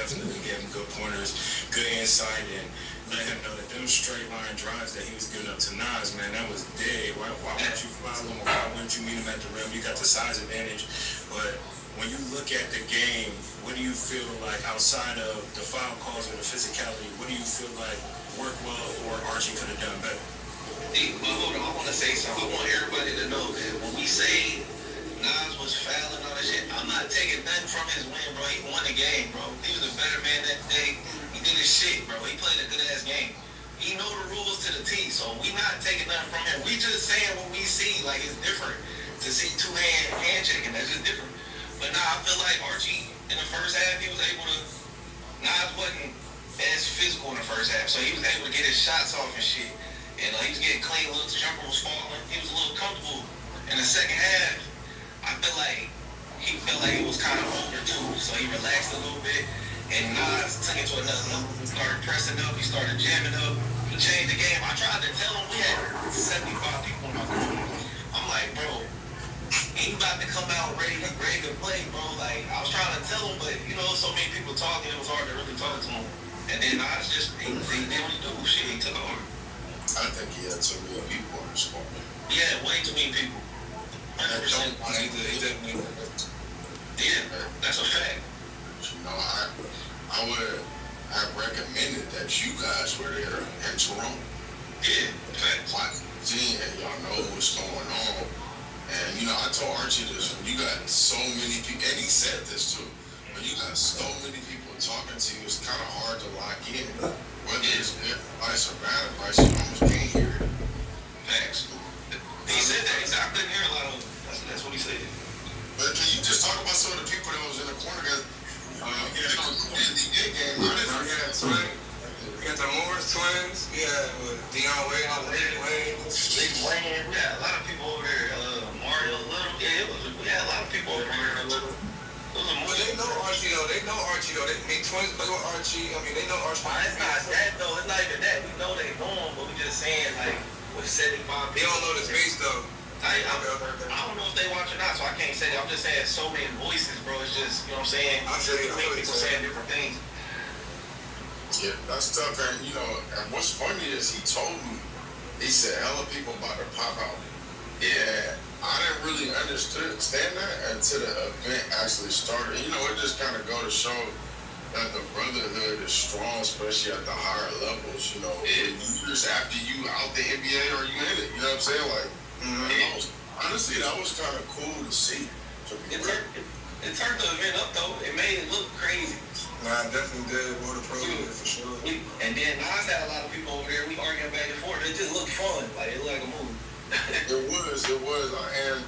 definitely gave him good pointers, good insight, and let him know that them straight line drives that he was giving up to Nas, man, that was dead. Why wouldn't you follow him? Why wouldn't you meet him at the rim? You got the size advantage, but when you look at the game, what do you feel like outside of the foul calls and the physicality? What do you feel like worked well or Archie could have done better? Hold on, I want to say something. I want everybody to know that when we say Nas was fouling all that shit, I'm not taking nothing from his win, bro. He won the game, bro. He was a better man that day. He did his shit, bro. He played a good ass game. He know the rules to the T, so we not taking nothing from him. We just saying what we see, like it's different. To see handshaking, that's just different. But nah, I feel like Archie in the first half, he was able to. Nas wasn't as physical in the first half, so he was able to get his shots off and shit. And he was getting clean looks, the jumper was falling. He was a little comfortable. In the second half, I feel like he felt like it was kind of over too. So he relaxed a little bit. And Nas took it to another level. He started pressing up. He started jamming up. He changed the game. I tried to tell him we had 75 people in my group. I'm like, bro, he about to come out ready to play, bro. Like, I was trying to tell him, but, you know, so many people talking, it was hard to really talk to him. And then Nas just, he did what he do. Shit, he took over. I think he had too many people in the squad. Yeah, way too many people. 100%. Yeah, that's a fact. You know, I would have recommended that you guys were there in Toronto. Yeah, facts. And y'all know what's going on. And, you know, I told Archie this, when you got so many people, and he said this too, when you got so many people talking to you, it's kind of hard to lock in. Whether it's good advice or bad advice, you almost can't hear it. Facts. He said that. I couldn't hear a lot of it. That's what he said. But can you just talk about some of the people that was in the corner? Because, you know, in the game, we had twins. We got the Morris twins. We had Dion Wade, Wayne. We had a lot of people over there. Mario Little. Yeah, we had a lot of people over there. But they know Archie though. They twins play with Archie. I mean, they know Archie. It's not that though. It's not even that. We know they know him, but we just saying like with 75 people. They don't know the space though. I don't know if they watch or not, so I can't say that. I'm just saying so many voices, bro. It's just, you know what I'm saying? I feel people saying different things. Yeah, that's tough. And, you know, and what's funny is he told me, he said, hella people about to pop out. Yeah, I didn't really understand that until the event actually started. You know, it just kind of go to show that the brotherhood is strong, especially at the higher levels. You know, years after you out the NBA or you in it. You know what I'm saying? Like, honestly, that was kind of cool to see. It turned the event up though. It made it look crazy. Nah, I definitely did. More the pro for sure. And then Nas had a lot of people over there. We arguing back and forth. It just looked fun. Like it looked like a movie. It was, and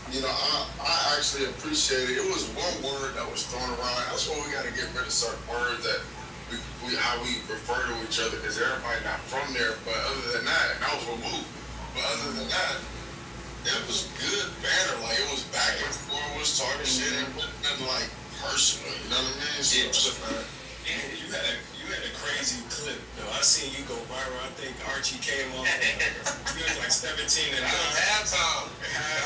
you know, I actually appreciate it. It was one word that was thrown around. That's why we got to get rid of certain words that how we refer to each other, because everybody not from there. But other than that, and that was removed. But other than that, it was good banner. Like it was back and forth, was talking shit, and it wasn't like personal. You know what I mean? So, You had a crazy clip. No, I seen you go viral. I think Archie came off. You was like 17 and that was halftime. I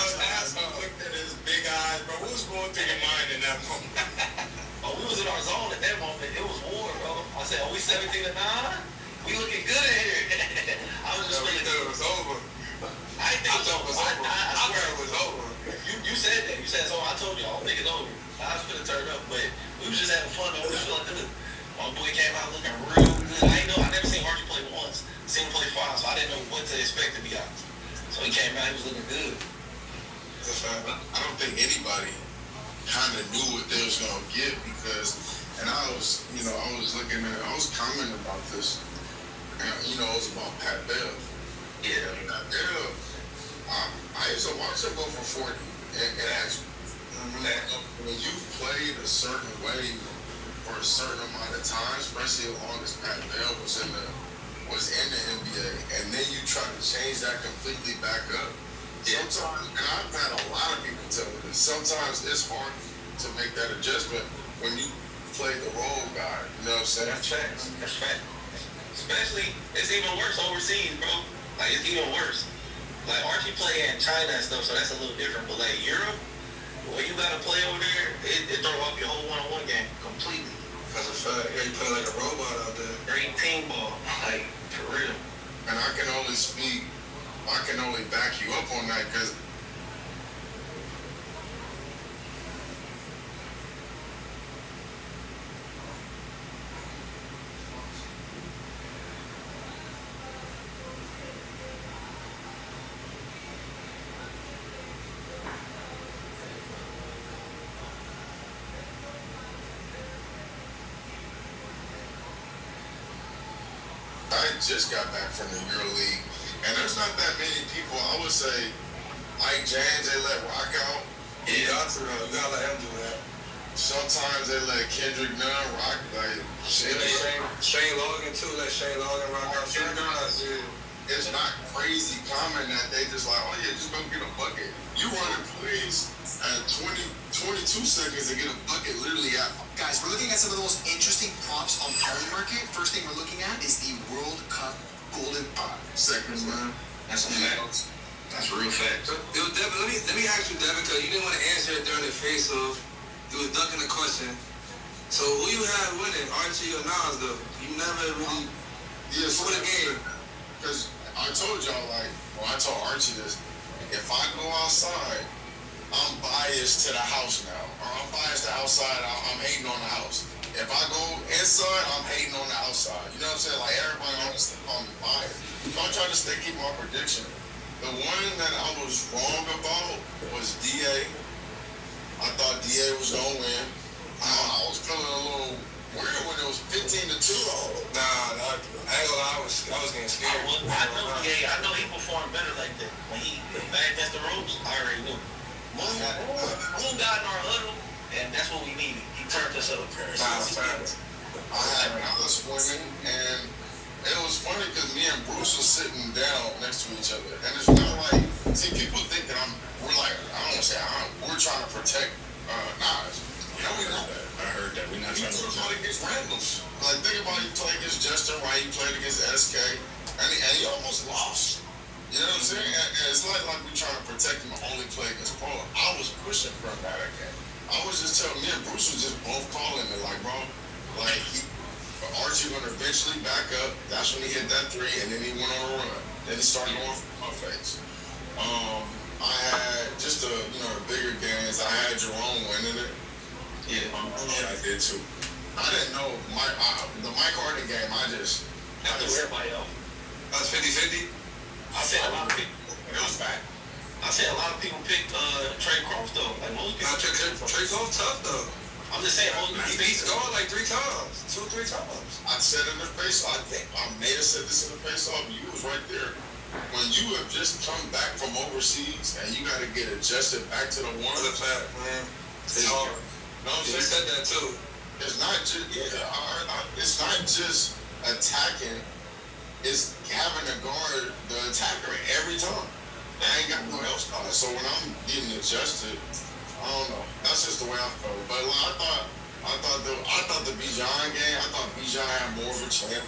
looked at his big eyes, bro. What was going through your mind in that moment? Oh, we was in our zone at that moment. It was war, bro. I said, are we 17 and 9? We looking good in here. I was just really thinking it was over. I didn't think it was over. I swear it was over. You said that. You said so. I told you, I don't think it's over. I was finna turn up, but we was just having fun. We was feeling good. My boy came out looking real good. I never seen Archie play once. Seen him play 5, so I didn't know what to expect, to be honest. So he came out, he was looking good. I don't think anybody kind of knew what they was gonna get because, and I was looking at, I was commenting about this, and you know, it was about Pat Bev. Yeah. Pat Bev, I used to watch him go for 40, and actually, when you played a certain way for a certain amount of time, especially as long as Pat Bev was in the NBA, and then you try to change that completely back up. Sometimes, and I've had a lot of people tell me this, sometimes it's hard to make that adjustment when you play the role guy. You know what I'm saying? That's facts. That's fact. Especially, it's even worse overseas, bro. Like, it's even worse. Like, Archie play in China and stuff, so that's a little different. But, like, Europe, when you got to play over there, it throw off your whole one-on-one game completely. That's a fact. Yeah, you playing like a robot out there. Great team ball, like for real. And I can only back you up on that because I just got back from the EuroLeague, and there's not that many people. I would say, like James, they let rock out. You got to, you gotta let him do that. Sometimes they let Kendrick Nunn rock. Like Shane Logan too. Let Shane Logan rock out. Shane guys, yeah. it's not crazy common that they just like, oh yeah, just go get a bucket. You running plays at 22 seconds to get a bucket literally at. Guys, we're looking at some of the most interesting props on Polymarket. First thing we're looking at is the World Cup Golden 5 seconds, man. That's a fact. That's real fact. Yo, Devin, let me ask you, Devin, because you didn't want to answer it during the face-off. You was ducking the question. So who you had winning, Archie or Nas, though? You never really Yeah, for the game. Because I told y'all, like, well, I told Archie this. If I go outside, I'm biased to the house now. Or I'm biased to outside, I'm hating on the house. If I go inside, I'm hating on the outside. You know what I'm saying? Like, everybody honestly call me biased. So I'm trying to keep my prediction. The one that I was wrong about was DA. I thought DA was going to win. I was feeling a little weird when it was 15-2. Nah, I ain't gonna lie, I was getting scared. I know he performed better like that. When he back against the ropes, I already knew. Moon got in our huddle, and that's what we needed. He turned us up. I had Dallas winning, and it was funny because me and Bruce was sitting down next to each other. And it's not like, see, people think that we're like, I don't want to say we're trying to protect Nas. No, we're not. I heard that. We're not trying to play against randoms. Like, think about it, you played against Justin Wright, you played against SK, and he almost lost. You know what I'm saying? And it's like we're trying to protect him and only play against Paul. I was pushing for that again. I was just telling, me and Bruce was just both calling it, like, bro, like, Archie gonna eventually back up. That's when he hit that 3, and then he went on a run. Then he started going for my face. I had just the bigger games. I had Jerome winning it. Yeah, I did too. I didn't know the Mike Harden game. I just everybody else. That's 50-50. I said a lot of people. It was back. I said a lot of people picked Trey Croft though. Like most people. Trey Croft tough though. I'm just saying most people. He scored like 3 times, 2-3 times. I said in the face. I think I may have said this in the face off. You was right there. When you have just come back from overseas and you got to get adjusted back to the one. The fact, man. It's hard. No, I'm He saying said that too. it's not just it's not just attacking. It's having to guard the attacker every time. I ain't got no else on it. So when I'm getting adjusted, I don't know. That's just the way I felt. But like, I thought the Bijan game. I thought Bijan had more of a chance.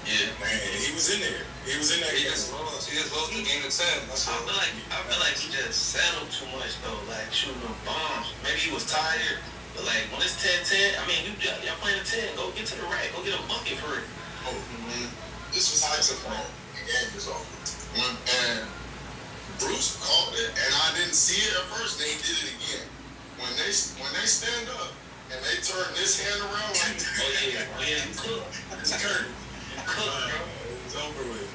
Yeah, Man, he was in there. He was in that He game. just lost the game to 10. That's I all. feel like he just settled too much though, like shooting them bombs. Maybe he was tired, but like when it's 10-10, I mean y'all playing a 10, go get to the rack, go get a bucket for it. This was high support. The game was over. And Bruce called it, and I didn't see it at first. They did it again. When they stand up and they turn this hand around like Oh yeah, cook. It's curtain. Cook, bro. It's over with.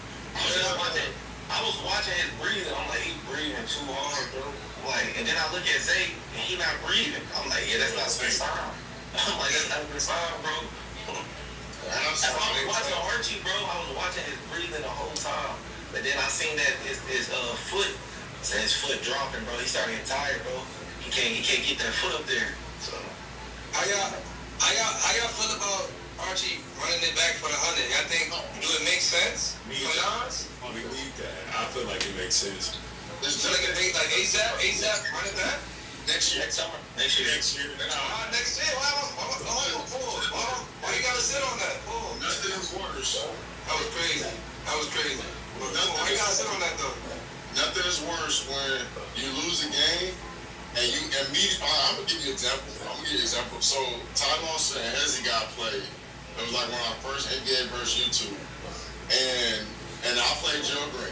I was watching his breathing. I'm like, he's breathing too hard, bro. Like, and then I look at Zay, and he not breathing. I'm like, yeah, that's not a good sign. I'm like, that's not a good sign, bro. That's why I was watching Archie, bro. I was watching his breathing the whole time. But then I seen that his foot dropping, bro. He started getting tired, bro. He can't get that foot up there. So How y'all feel about Archie running it back for the 100? Y'all think do it make sense for Nas? We need that. I feel like it makes sense. this. So like ASAP run it back? Next year. next summer. Next year. Next year. Why you gotta sit on that? Nothing is worse. That was crazy. Why you gotta sit on that though? Nothing is worse when you lose a game and you immediately. I'm gonna give you an example. So Ty Lawson and Hezzy got played It was like when I first NBA versus YouTube, and I played Joe Green.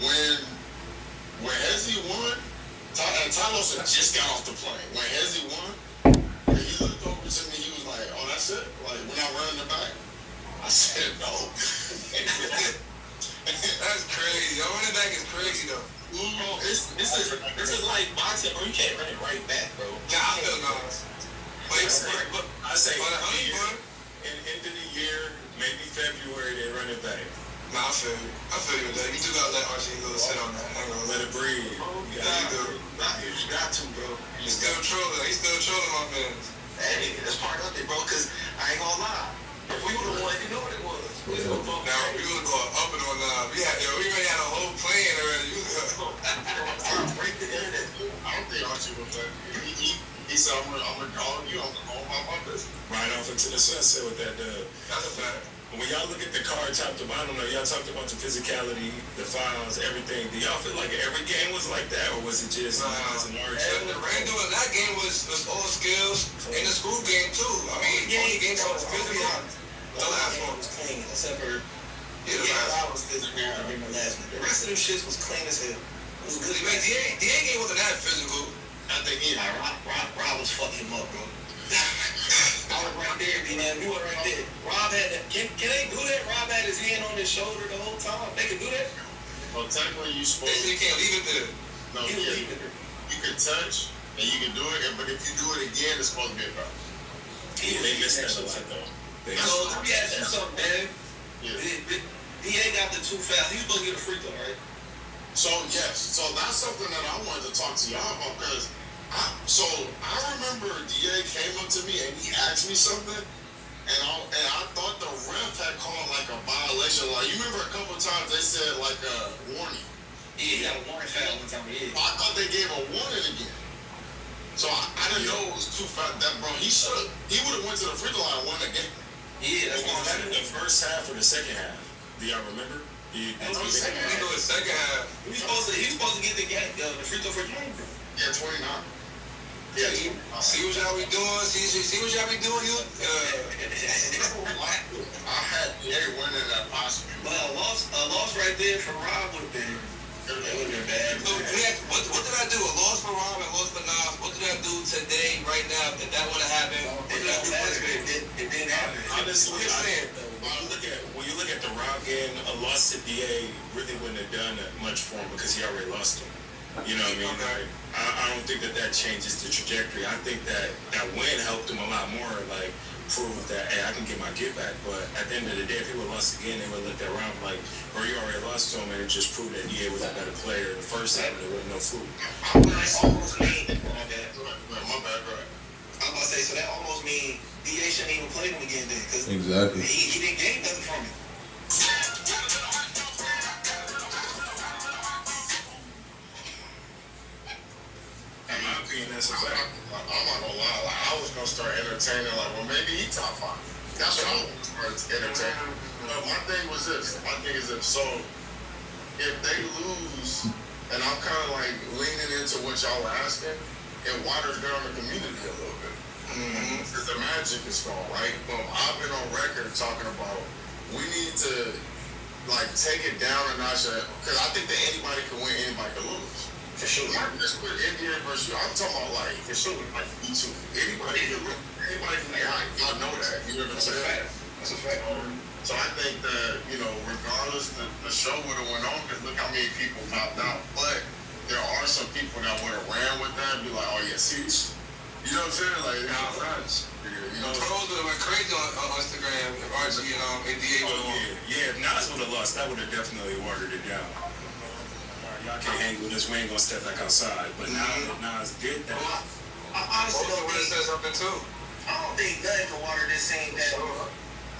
When Hezzy won, and Talos had just got off the plane. When Hezzy won, he looked over to me. He was like, "Oh, that's it? Like we're not running it back?" I said, "No." That's crazy. Your running back is crazy though. This is like boxing, bro. You can't run it right back, bro. Yeah, I feel Nas. But I say bro. in the end of the year, maybe February, they run it back. Nah, I feel you. I feel you with that. You do gotta let Archie go sit on that. I ain't gonna Let it breathe. Yeah, you do. You got to, bro. He's still trolling. He's still trolling my fans. Hey, that's part of it, bro, because I ain't gonna lie. If we would have won, you know what it was. We would have won. Now, we gonna go up and on now. We already had a whole plan already. Break the internet. I don't think Archie was that. He said, "I'm gonna call you. I'm gonna go about my business." Right off into the sunset with that dub. That's a fact. When y'all look at the card top to bottom, y'all talked about the physicality, the fouls, everything. Do y'all feel like every game was like that, or was it just Nas and Archie? The Randall in that game was all skills. In the school game too. I mean, only game that was physical. The last one was clean, except for the last I was physical in the last one. The rest of them shits was clean as hell. It was good. Man, DA game wasn't that physical. I think Rob was fucking him up, bro. I was right there, man. We were right there. Rob had that. Can they do that? Rob had his hand on his shoulder the whole time. They can do that? Well, technically, you They supposed said you can't leave it there. no, He was leaving her. you can touch and you can do it, but if you do it again, it's supposed to be a foul. They missed that a lot, though. So let me ask you something, man. Yeah. DA got the 2 fouls. He was supposed to get a free throw, right? So yes, so that's something that I wanted to talk to y'all about because I remember DA came up to me and he asked me something, and I thought the ref had called like a violation. Like you remember a couple of times they said like a warning. Yeah, he got a warning foul one time. Yeah. I thought they gave a warning again. So I didn't know it was 2 fouls. That bro, he would have went to the free throw line and won the game. Yeah, that's what I'm saying. The first half or the second half? Do y'all remember? We know the second half. He was supposed to get the game, the free throw for the game. Yeah, 29. Yeah, see what y'all be doing. See what y'all be doing. You. I had DA winning that possible. But a loss right there for Rob would have been bad. So what did I do? A loss for Rob and a loss for Nas. What did I do today, right now, if that would have happened? What did I do for this game? It didn't happen. Honestly, I'm just saying. when you look at the Rob game, a loss to DA really wouldn't have done much for him because he already lost him. You know what I mean? Okay. I don't think that changes the trajectory. I think that win helped him a lot more, like prove that, hey, I can get my get back. But at the end of the day, if he would have lost again, they would look at Rob like, bro, you already lost to him, and it just proved that DA was a better player. The first time, there was no fruit. That almost mean, My bad, right. I was about to say, so that almost mean DA shouldn't even play him again then, because Exactly. he didn't gain nothing from it. In my opinion, that's a fact. I'm not gonna lie, like, I was gonna start entertaining, like, well, maybe he top 5. That's what I was gonna start entertaining. But my thing was this. My thing is this. So, if they lose, and I'm kind of like leaning into what y'all are asking, it waters down the community a little bit. Because the magic is gone, right? But I've been on record talking about we need to, like, take it down a notch. Because I think that anybody can win, anybody can lose. For sure. Like, just put NBA versus you. I'm talking about like for sure, like YouTube. Anybody can get hot. Y'all know that. You know what I'm saying? That's a fact. So I think that, you know, regardless, the show would have went on because look how many people popped out. But there are some people that would have ran with that and be like, oh yeah, see, you know what I'm saying? Like, you know, Trolls would have went crazy on Instagram if Archie and ADA would have won. Yeah, if Nas would have lost, that would have definitely watered it down. Y'all can't hang with us. We ain't gonna step back outside. But now that Nas did that, I honestly Also don't would have think, said something too. I don't think nothing can water this scene down.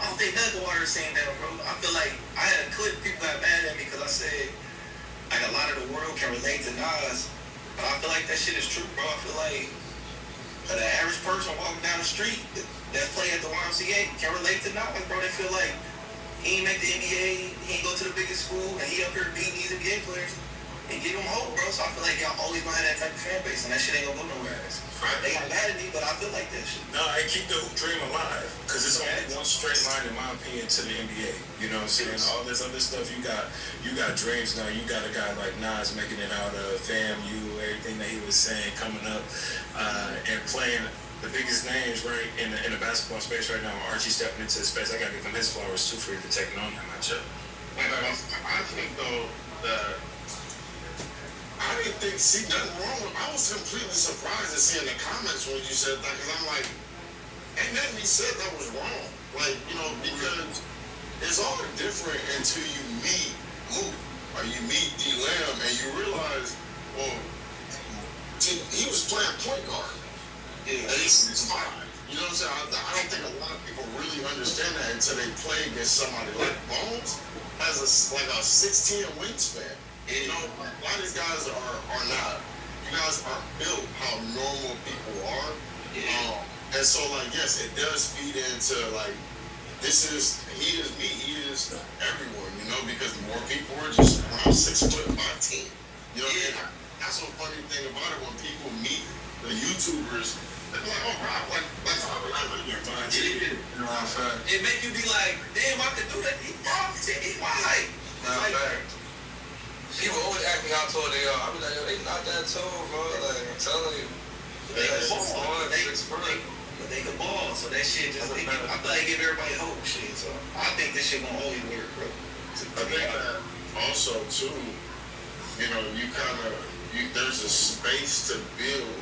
I don't think nothing can water this scene down, bro. I feel like I had a clip, people got mad at me because I said, like, a lot of the world can relate to Nas. But I feel like that shit is true, bro. I feel like the average person walking down the street that play at the YMCA can relate to Nas, bro. They feel like he ain't make the NBA, he ain't go to the biggest school, and he up here beating these NBA players. It give them hope, bro. So I feel like y'all always gonna have that type of fan base, and that shit ain't gonna go nowhere. They got mad at me, but I feel like that shit. No, I keep the hoop dream alive because it's only one straight line, in my opinion, to the NBA. You know what I'm saying? All this other stuff, you got dreams now. You got a guy like Nas making it out of FAMU, everything that he was saying coming up, and playing the biggest names right in the basketball space right now. Archie stepping into the space. I gotta give him his flowers too for even taking on that matchup. I think though that I didn't think see nothing wrong with. I was completely surprised to see in the comments when you said that because I'm like, ain't nothing he said that was wrong. Like because it's all different until you meet Mook or you meet D-Lam and you realize, well, he was playing point guard. Yeah, and he's fine. You know what I'm saying? I don't think a lot of people really understand that until they play against somebody like Bones has a 6'10" wingspan. You know, a lot of these guys are not. You guys are built how normal people are. Yeah. And so, like, yes, it does feed into, like, he is me, he is everyone, you know, because more people are just around 6'5". You know what I mean? That's the funny thing about it when people meet the YouTubers. They're like, oh, bro, like how I like your time. It make you be like, damn, I could do that. He my height. People always ask me how tall they are. I be like, yo, they not that tall, bro. Like, I'm telling you. They can ball. But they can ball. So that shit just, I feel like give everybody hope, shit. So I think this shit gonna always work, bro. I think that also, too, you know, there's a space to build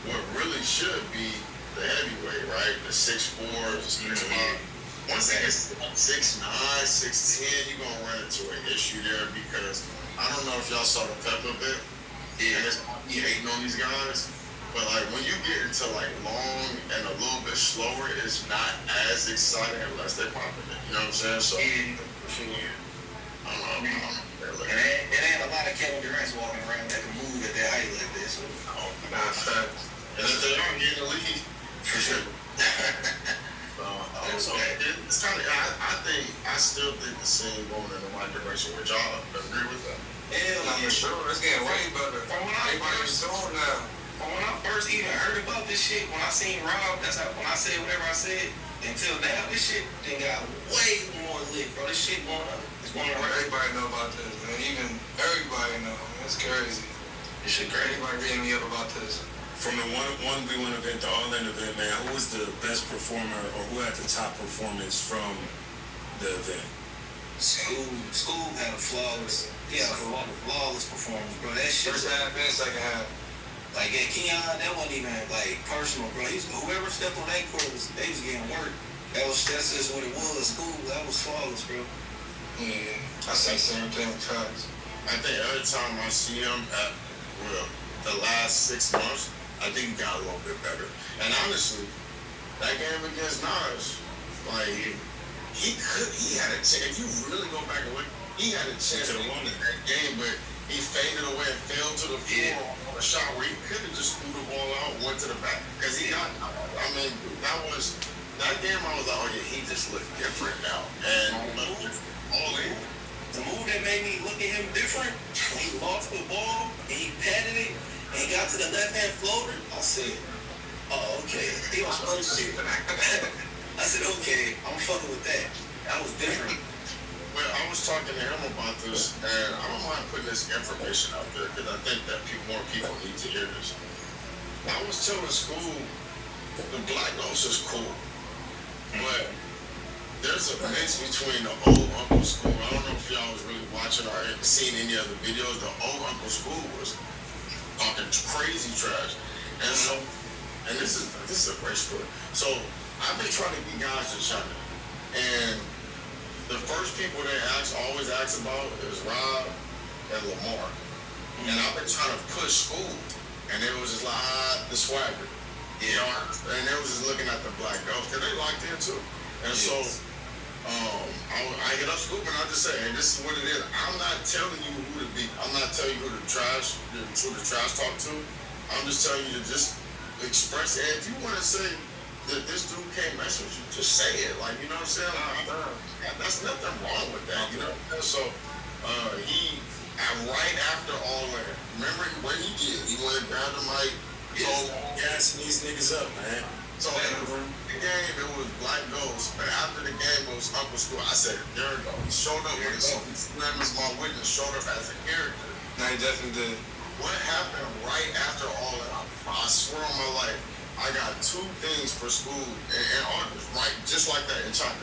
what really should be the heavyweight, right? The 6'4", 6'5". Once it gets 6'9", 6'10", you're gonna run into an issue there because I don't know if y'all saw the Peppa bit. Yeah, he hating on these guys, but like when you get into like long and a little bit slower, it's not as exciting unless they're popping it. You know what I'm saying? So I don't know. And there ain't a lot of Kevin Durant's walking around that can move at that height like this. So, and if they are getting the lead, for sure. It's kind of. I still think the scene going in the right direction. Would y'all agree with that? Hell yeah, for sure. It's getting way better. From when I first even heard about this shit, when I seen Rob, that's how when I said whatever I said. Until now, this shit then got way more lit, bro. This shit going up. It's going up. Everybody know about this, man. Even everybody know. It's crazy. This shit crazy. Everybody reading me up about this. From the 1v1 event, the All-In event, man, who was the best performer or who had the top performance from the event? School had a flawless performance, bro. That shit. First half and second half. Like at Keon, that wasn't even like personal, bro. Whoever stepped on that court they was getting work. That's just what it was. School, that was flawless, bro. Yeah, I say same thing, facts. I think every time I see him the last 6 months, I think he got a little bit better. And honestly, that game against Nas, like he had a chance. If you really go back and look, he had a chance to win that game, but he faded away and fell to the floor on a shot where he could have just threw the ball out and went to the back. Because that game I was like, oh yeah, he just looked different now. And all in. The move that made me look at him different, when he lost the ball and he patted it and he got to the left hand floater, I said, oh okay. He was shit. I said, okay, I'm fucking with that. That was different. Well, I was talking to him about this, and I don't mind putting this information out there because I think that more people need to hear this. I was telling school, the Black Ghost is cool, but there's a mix between the old Uncle School. I don't know if y'all was really watching or seen any other videos. The old Uncle School was talking crazy trash, and so, and this is a great story. So I've been trying to get guys to China, and the first people they always ask about is Rob and Lamar. And I've been trying to push School, and it was just like, the swagger. You know, and they was just looking at the Black Ghost, because they locked in too. And so, I get up Scoop and I just say, hey, this is what it is. I'm not telling you who to be. I'm not telling you who to trash talk to. I'm just telling you to just express it. If you want to say that this dude can't mess with you, just say it. Like, you know what I'm saying? That's nothing wrong with that, you know? So, he And right after all that, remember what he did? He went and grabbed the mic, told Gassing these niggas up, man. So in the game, it was Black Ghost, but after the game, it was Uncle School. I said, there we go. He showed up with his name as my witness, showed up as a character. Nah, he definitely did. What happened right after all that? I swear on my life, I got 2 things for school and artists, right? Just like that in China.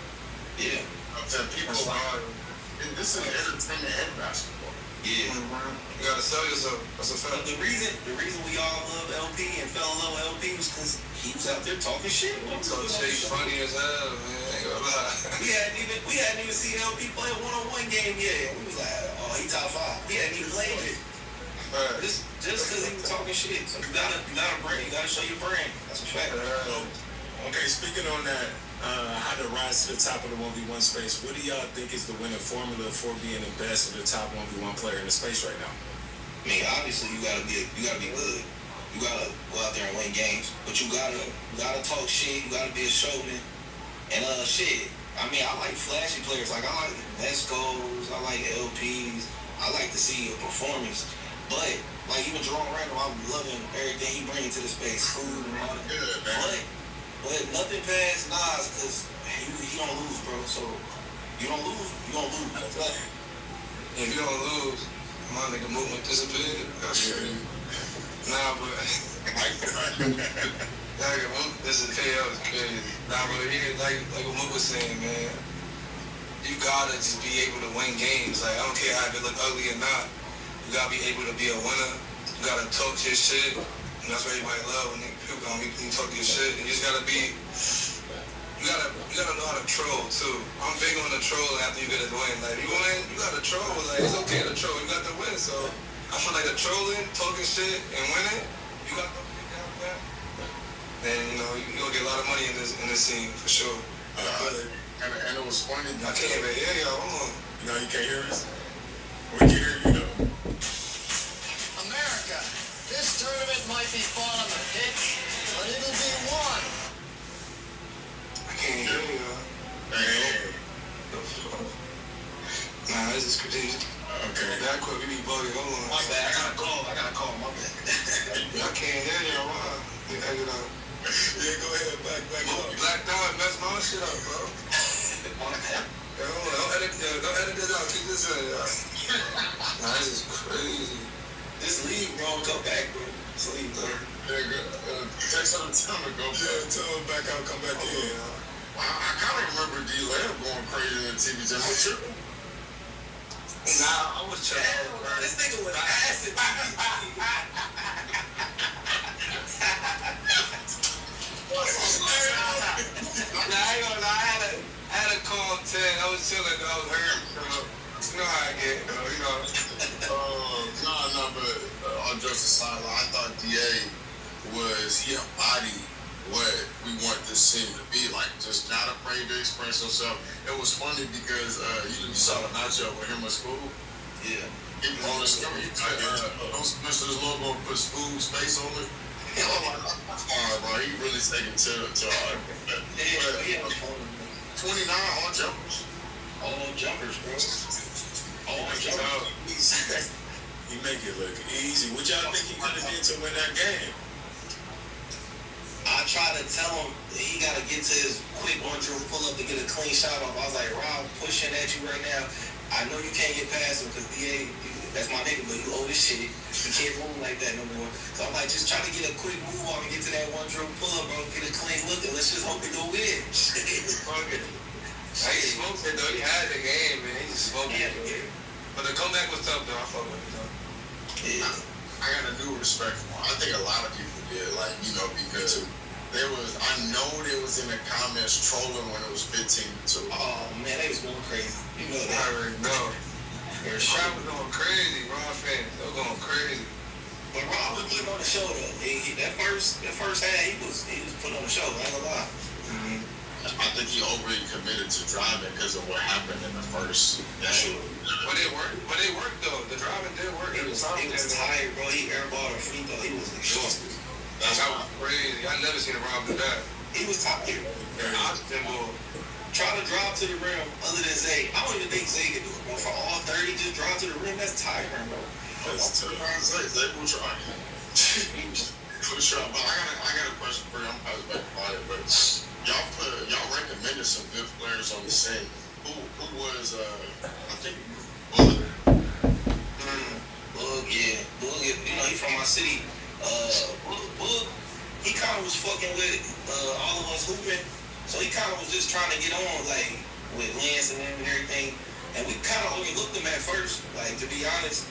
Yeah. I'm saying people and this is entertainment and basketball. Yeah. You gotta sell yourself. That's a But fact. the reason we all love LP and fell in love with LP was because he was out there talking shit. So shit funny as hell, man. Ain't gonna lie. We hadn't even seen LP play a one-on-one game yet. We was like, oh, he top 5. He hadn't even played it. Right. Just because he was talking shit. So you gotta show your brand. That's a fact. Okay, speaking on that, how to rise to the top of the 1v1 space, what do y'all think is the winning formula for being the best or the top 1v1 player in the space right now? I mean, obviously you gotta be good. You gotta go out there and win games. But you gotta talk shit, you gotta be a showman. And shit. I mean, I like flashy players. Like I like Vescos, I like LPs, I like to see a performance. But like even Jerome Randall, I'm loving everything he brings to the space. Food and all that. Good, man. But nothing past Nas because he don't lose, bro. So you don't lose. If you don't lose, my nigga movement disappeared. Nah, but this is KL is crazy. Nah, but like what Mook was saying, man, you gotta just be able to win games. Like I don't care how it look ugly or not. You gotta be able to be a winner. You gotta talk your shit. And that's what everybody love when people come when you talk your shit. And you just gotta be. You gotta know how to troll too. I'm big on the troll after you get a win. Like you win, you gotta troll. Like it's okay to troll. You got to win. So I feel like the trolling, talking shit, and winning, you got to get down with that. And you know you gonna get a lot of money in this scene for sure. And it was funny. I can't even hear y'all. Hold on. You know, you can't hear us? We can hear you though. America, this tournament might be fought on the pitch, but it'll be won. I can't hear y'all. Hey, Nah, this is crazy. Okay. That quick, we be bugging. Hold on. My bad. I gotta call. My bad. I can't hear y'all. Wow. You Yeah, go ahead, back up. blacked out and messed my own shit up, bro. Yeah, hold on. Don't edit this out. Keep this in, y'all. Nah, this is crazy. Just leave, bro. Come back, bro. Just leave, bro. take some time to go. Yeah, tell him back out, come back in. I kind of remember D-Lamb going crazy in the TV channel. Was tripping. Nah, I was trying. This nigga was acid. Nah, I ain't gonna lie. I had a calm 10. I was chilling. I was hurt. You know how I get, bro. You know. But all jokes aside, I thought DA he embodied what we want this team to be like, just not afraid to express himself. It was funny because you saw the matchup with him at school. Yeah. He on the screen, don't smash this logo and put school space on it. Bro, he really taking to our 29 all jumpers. All jumpers, bro. All jumpers. He make it look easy. What y'all think he could have did to win that game? I try to tell him that he got to get to his quick one-drill pull-up to get a clean shot off. I was like, Rob, pushing at you right now. I know you can't get past him because DA, that's my nigga, but you old as shit. You can't move like that no more. So I'm like, just try to get a quick move off and get to that one-drill pull-up, bro. Get a clean look and let's just hope he go win. He smoked it, though. He had the game, man. He just smoked it. Yeah. But the comeback was tough, though. I fuck with it, though. Yeah. I got a new respect for him. I think a lot of people did, because I know they was in the comments trolling when it was 15-2. Oh, man, they was going crazy. You know I that. already know. The crowd was going crazy, Ron fans. They were going crazy. But Rob was putting on the show, though. That first half, he was putting on the show. I ain't gonna lie. I think he overly committed to driving because of what happened in the first game. But it worked though. The driving did work. He was tired, bro. He airballed a free throw. He was exhausted. That was crazy. I never seen a Rob do that. He was tired. Oxygen bull. Try to drive to the rim other than Zay. I don't even think Zay can do it. But for all 30, just drive to the rim, that's tiring, bro. That's too hard to say. They will try. For sure. But I got a question for you. I'm probably back about it, but y'all recommended some good players on the scene. Who was I think Boog. Boog, yeah. Boog, you know, he from my city. Boog, he kind of was fucking with all of us hooping. So he kind of was just trying to get on, like, with Lance and them and everything. And we kind of overlooked him at first, like, to be honest.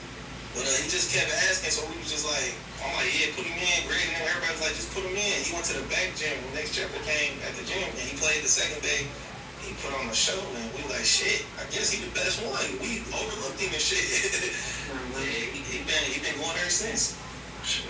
But he just kept asking, so we was just like, I'm like, yeah, put him in. Greg and everybody was like, just put him in. He went to the back gym. The next chapter came at the gym, and he played the second day. He put on a show, and we like, shit, I guess he the best one. We overlooked him and shit. Yeah, he been going ever since.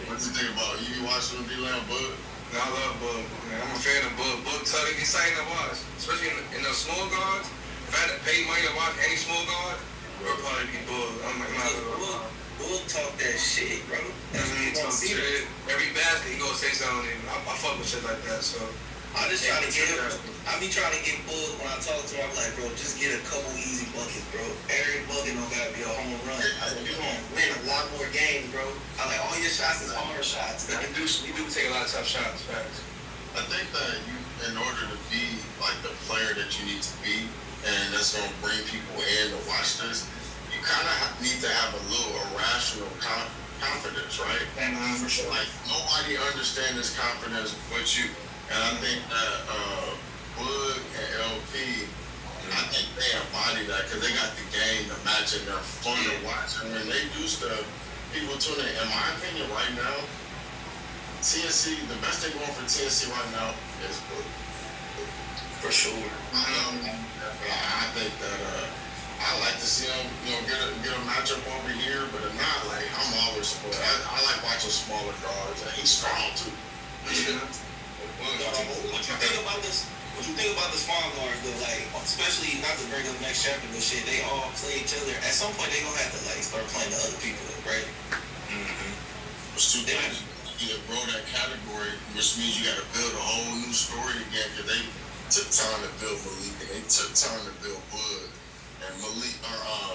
What you think about it? You be watching D-Lamb, Bud? I love Bud, man. I'm a fan of Bud. Bud totally exciting to watch, especially in those small guards. If I had to pay money to watch any small guard, it would probably be Bud. I'm not gonna We'll talk that shit, bro. That's what he talk wants to shit. see. Every basket he gonna say something. I fuck with shit like that. So I just try to get him. I be trying to get Bud when I talk to him. I'm like, bro, just get a couple easy buckets, bro. Every bucket don't gotta be a home run. I said, you gonna win a lot more games, bro. I like all your shots is home shots. we do take a lot of tough shots, facts. I think that you, in order to be like the player that you need to be, and that's gonna bring people in to watch this, you kind of need to have a little irrational confidence, right? For sure. Like nobody understands this confidence but you. And I think that Bud and LP, I think they embody that because they got the game to match it. They're fun to watch, and when they do stuff, people tune in. In my opinion, right now, TNC, the best thing going for TNC right now is Bud. For sure. I think that I like to see them, get a matchup over here, but if not, like I'm always supportive. I like watching smaller guards, and he's strong too. What you think about this? What you think about the small guards though? Like, especially not to bring up next chapter, but shit, they all play each other. At some point, they gonna have to like start playing the other people, right? It's two things. Either grow that category, which means you got to build a whole new story again. Because they took time to build Malik, and they took time to build Bud, and Malik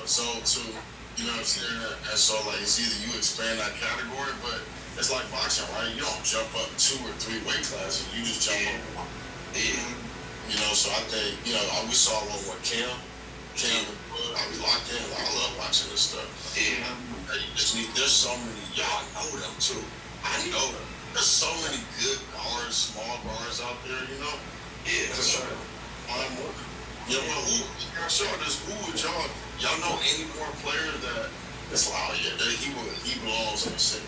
so too. You know what I'm saying? And so like it's either you expand that category, but it's like boxing, right? You don't jump up 2 or 3 weight classes. You just jump up. Yeah. You know, so I think we saw one with Cam and Bud. I was locked in. I love watching this stuff. Yeah. You just need. There's so many. Y'all know them too. I know them. There's so many good guards, small guards out there. You know. Yeah. For sure. Yeah, well, who would y'all know any more players that it's like, oh yeah, he belongs in the city?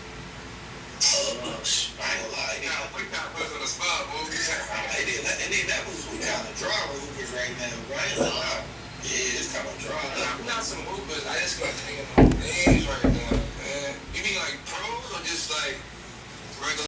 I ain't gonna lie. We got put on the spot, boy. And then that was we kind of dry hoopers right now, right? Yeah, it's kind of dry.